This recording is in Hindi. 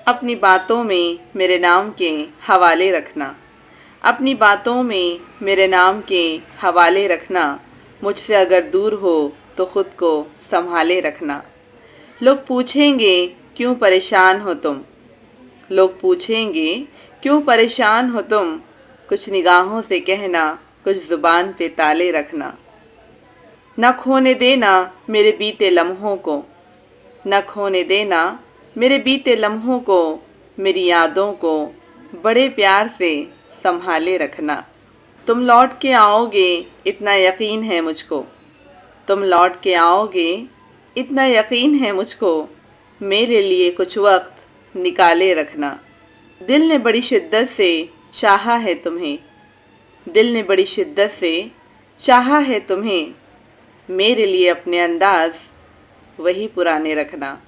अपनी बातों में मेरे नाम के हवाले रखना। अपनी बातों में मेरे नाम के हवाले रखना। मुझसे अगर दूर हो तो ख़ुद को संभाले रखना। लोग पूछेंगे क्यों परेशान हो तुम। लोग पूछेंगे क्यों परेशान हो तुम। कुछ निगाहों से कहना, कुछ ज़ुबान पे ताले रखना। न खोने देना मेरे बीते लम्हों को। न खोने देना मेरे बीते लम्हों को। मेरी यादों को बड़े प्यार से संभाले रखना। तुम लौट के आओगे इतना यकीन है मुझको। तुम लौट के आओगे इतना यकीन है मुझको। मेरे लिए कुछ वक्त निकाले रखना। दिल ने बड़ी शिद्दत से चाहा है तुम्हें। दिल ने बड़ी शिद्दत से चाहा है तुम्हें। मेरे लिए अपने अंदाज वही पुराने रखना।